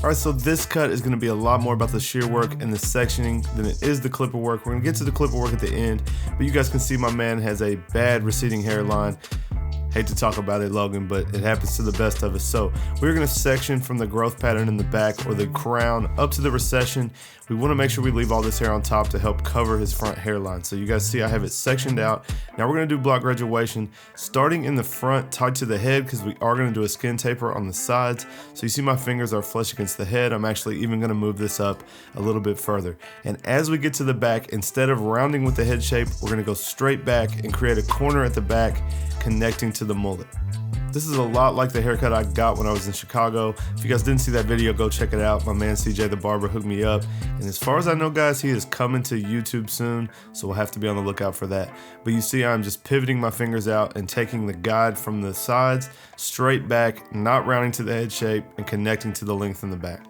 Alright, so this cut is going to be a lot more about the shear work and the sectioning than it is the clipper work. We're going to get to the clipper work at the end, but you guys can see my man has a bad receding hairline. Hate to talk about it, Logan, but it happens to the best of us. So we're going to section from the growth pattern in the back or the crown up to the recession. We want to make sure we leave all this hair on top to help cover his front hairline. So you guys see I have it sectioned out. Now we're going to do block graduation starting in the front tied to the head because we are going to do a skin taper on the sides. So you see my fingers are flush against the head. I'm actually even going to move this up a little bit further. And as we get to the back, instead of rounding with the head shape, we're going to go straight back and create a corner at the back connecting to the mullet. This is a lot like the haircut I got when I was in Chicago. If you guys didn't see that video, go check it out. My man CJ the barber hooked me up. And as far as I know, guys, he is coming to YouTube soon, so we'll have to be on the lookout for that. But you see I'm just pivoting my fingers out and taking the guide from the sides straight back, not rounding to the head shape, and connecting to the length in the back.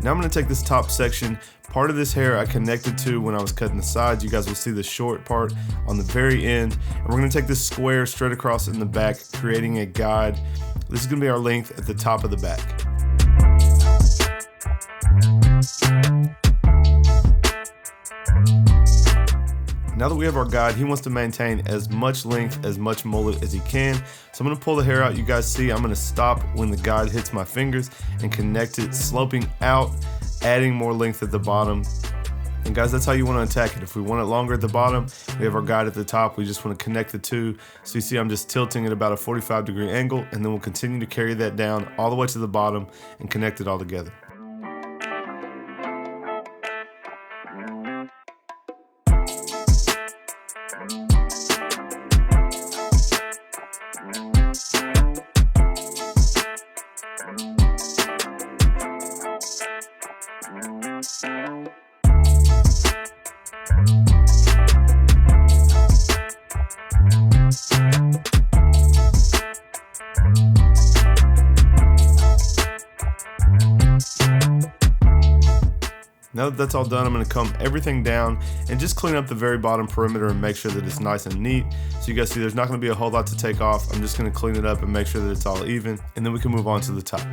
Now I'm going to take this top section. Part of this hair I connected to when I was cutting the sides. You guys will see the short part on the very end. And we're going to take this square straight across in the back, creating a guide. This is going to be our length at the top of the back. Now that we have our guide, he wants to maintain as much length, as much mullet as he can. So I'm going to pull the hair out. You guys see I'm going to stop when the guide hits my fingers and connect it, sloping out, adding more length at the bottom. And guys, that's how you want to attack it. If we want it longer at the bottom, we have our guide at the top. We just want to connect the two. So you see I'm just tilting at about a 45-degree angle, and then we'll continue to carry that down all the way to the bottom and connect it all together. Now that that's all done, I'm going to comb everything down and just clean up the very bottom perimeter and make sure that it's nice and neat. So you guys see there's not going to be a whole lot to take off. I'm just going to clean it up and make sure that it's all even, and then we can move on to the top.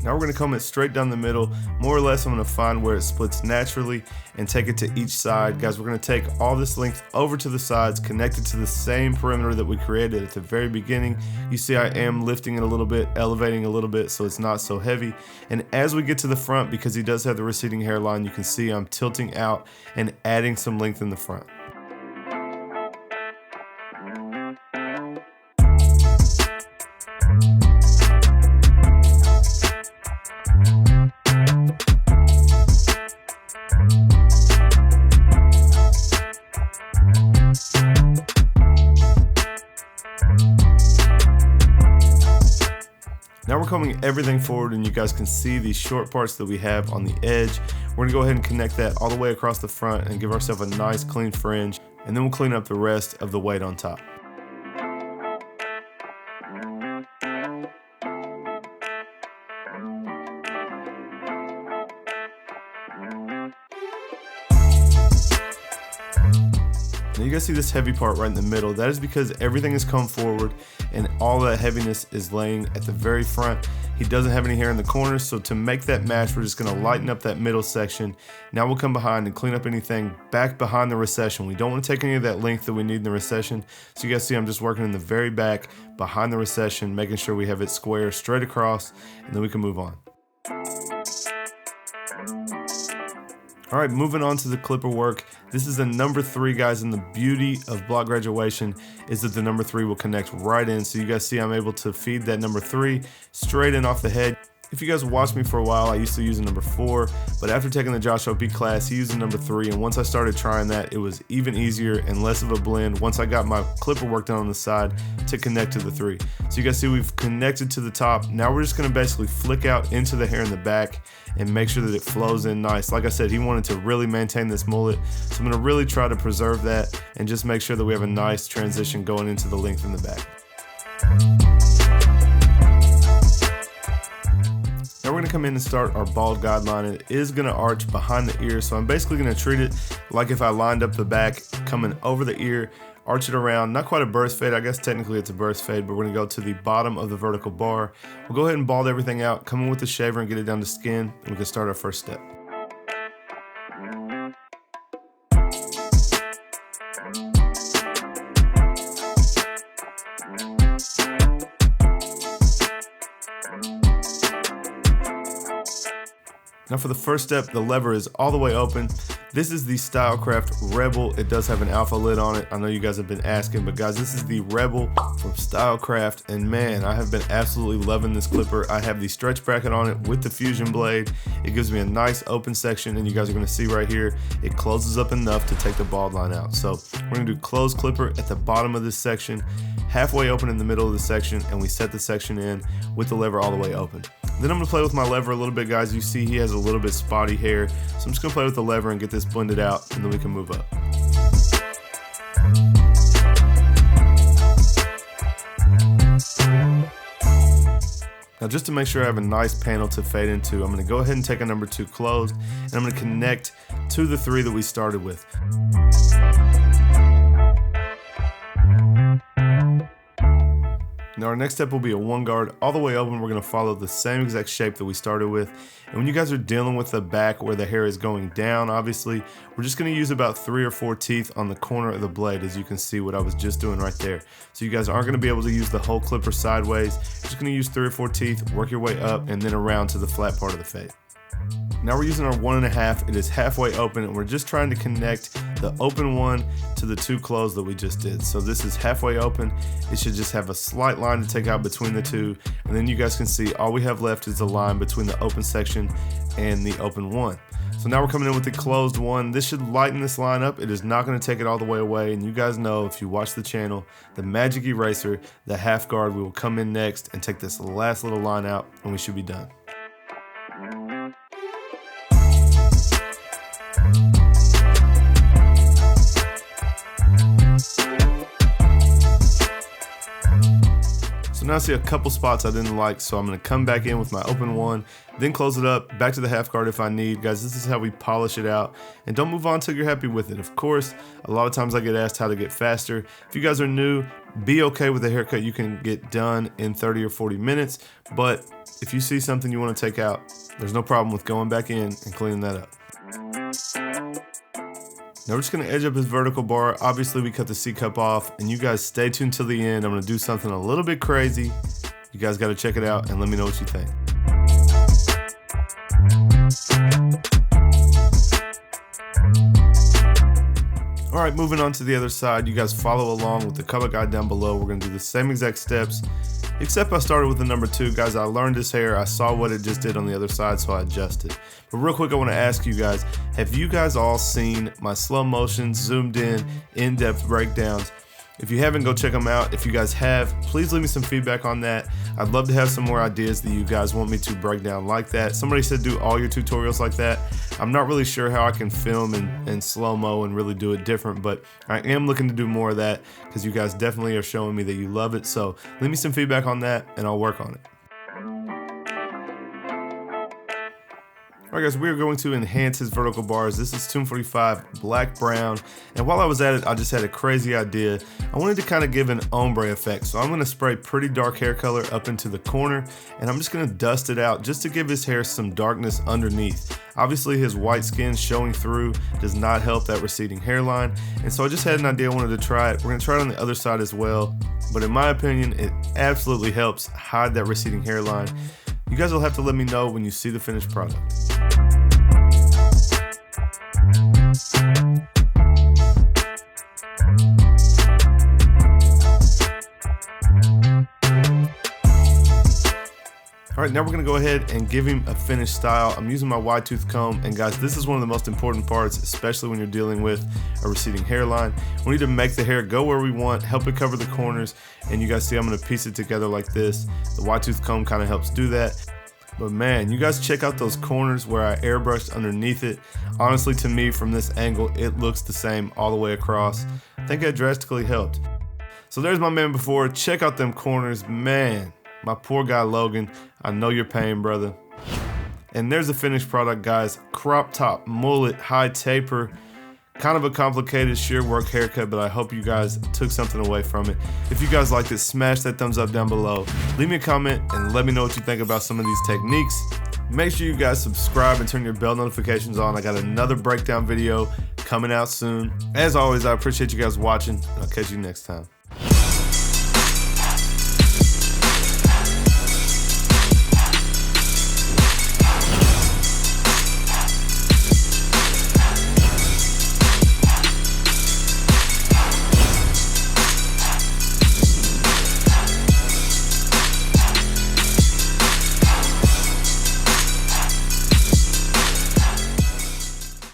Now we're going to comb it straight down the middle. More or less, I'm going to find where it splits naturally and take it to each side. Guys, we're going to take all this length over to the sides, connect it to the same perimeter that we created at the very beginning. You see I am lifting it a little bit, elevating a little bit so it's not so heavy. And as we get to the front, because he does have the receding hairline, you can see I'm tilting out and adding some length in the front. Now we're combing everything forward, and you guys can see these short parts that we have on the edge. We're gonna go ahead and connect that all the way across the front and give ourselves a nice clean fringe, and then we'll clean up the rest of the weight on top. Now you guys see this heavy part right in the middle. That is because everything has come forward and all that heaviness is laying at the very front. He doesn't have any hair in the corners, so to make that match, we're just gonna lighten up that middle section. Now we'll come behind and clean up anything back behind the recession. We don't wanna take any of that length that we need in the recession. So you guys see I'm just working in the very back behind the recession, making sure we have it square straight across, and then we can move on. All right, moving on to the clipper work. This is a number 3, guys, and the beauty of block graduation is that the number 3 will connect right in. So you guys see I'm able to feed that number 3 straight in off the head. If you guys watched me for a while, I used to use a number 4, but after taking the Joshua B class, he used a number 3, and once I started trying that, it was even easier and less of a blend once I got my clipper work done on the side to connect to the 3. So you guys see we've connected to the top. Now we're just gonna basically flick out into the hair in the back and make sure that it flows in nice. Like I said, he wanted to really maintain this mullet, so I'm gonna really try to preserve that and just make sure that we have a nice transition going into the length in the back. Now we're gonna come in and start our bald guideline. It is gonna arch behind the ear, so I'm basically gonna treat it like if I lined up the back, coming over the ear, arch it around, not quite a burst fade, I guess technically it's a burst fade, but we're gonna go to the bottom of the vertical bar. We'll go ahead and bald everything out, come in with the shaver and get it down to skin, and we can start our first step. Now for the first step, the lever is all the way open. This is the Stylecraft Rebel. It does have an alpha lid on it. I know you guys have been asking, but guys, this is the Rebel from Stylecraft, and man, I have been absolutely loving this clipper. I have the stretch bracket on it with the fusion blade. It gives me a nice open section, and you guys are gonna see right here, it closes up enough to take the bald line out. So we're gonna do closed clipper at the bottom of this section, halfway open in the middle of the section, and we set the section in with the lever all the way open. Then I'm gonna play with my lever a little bit, guys. You see he has a little bit spotty hair, so I'm just gonna play with the lever and get this blended out, and then we can move up. Now just to make sure I have a nice panel to fade into, I'm gonna go ahead and take a number 2 closed, and I'm gonna connect to the 3 that we started with. Now our next step will be a 1 guard all the way open. We're gonna follow the same exact shape that we started with. And when you guys are dealing with the back where the hair is going down, obviously, we're just gonna use about 3 or 4 teeth on the corner of the blade, as you can see what I was just doing right there. So you guys aren't gonna be able to use the whole clipper sideways. You're just gonna use 3 or 4 teeth, work your way up, and then around to the flat part of the fade. Now we're using our 1.5. It is halfway open, and we're just trying to connect the open one to the 2 closed that we just did. So this is halfway open. It should just have a slight line to take out between the 2, and then you guys can see all we have left is the line between the open section and the open one. So now we're coming in with the closed one. This should lighten this line up. It is not going to take it all the way away, and you guys know if you watch the channel, the magic eraser, the half guard, we will come in next and take this last little line out, and we should be done. So now I see a couple spots I didn't like, so I'm gonna come back in with my open one, then close it up, back to the half guard if I need. Guys, this is how we polish it out, and don't move on until you're happy with it. Of course, a lot of times I get asked how to get faster. If you guys are new, be okay with a haircut you can get done in 30 or 40 minutes, but if you see something you wanna take out, there's no problem with going back in and cleaning that up. Now we're just gonna edge up his vertical bar. Obviously we cut the C-cup off, and you guys stay tuned till the end. I'm gonna do something a little bit crazy. You guys gotta check it out and let me know what you think. All right, moving on to the other side. You guys follow along with the color guide down below. We're gonna do the same exact steps, except I started with the number 2. Guys, I learned this hair. I saw what it just did on the other side, so I adjusted. But real quick, I wanna ask you guys, have you guys all seen my slow motion, zoomed in-depth breakdowns? If you haven't, go check them out. If you guys have, please leave me some feedback on that. I'd love to have some more ideas that you guys want me to break down like that. Somebody said do all your tutorials like that. I'm not really sure how I can film in slow-mo and really do it different, but I am looking to do more of that because you guys definitely are showing me that you love it. So leave me some feedback on that and I'll work on it. Alright guys, we are going to enhance his vertical bars. This is 245 black brown, and while I was at it, I just had a crazy idea. I wanted to kind of give an ombre effect, so I'm going to spray pretty dark hair color up into the corner, and I'm just going to dust it out just to give his hair some darkness underneath. Obviously his white skin showing through does not help that receding hairline, and so I just had an idea, I wanted to try it. We're going to try it on the other side as well, but in my opinion, it absolutely helps hide that receding hairline. You guys will have to let me know when you see the finished product. Alright, now we're gonna go ahead and give him a finished style. I'm using my wide tooth comb, and guys, this is one of the most important parts, especially when you're dealing with a receding hairline. We need to make the hair go where we want, help it cover the corners, and you guys see I'm gonna piece it together like this. The wide tooth comb kind of helps do that. But man, you guys check out those corners where I airbrushed underneath it. Honestly, to me, from this angle, it looks the same all the way across. I think that drastically helped. So there's my man before. Check out them corners. Man, my poor guy Logan, I know your pain, brother. And there's the finished product, guys. Crop top, mullet, high taper. Kind of a complicated shear work haircut, but I hope you guys took something away from it. If you guys liked it, smash that thumbs up down below. Leave me a comment and let me know what you think about some of these techniques. Make sure you guys subscribe and turn your bell notifications on. I got another breakdown video coming out soon. As always, I appreciate you guys watching. I'll catch you next time.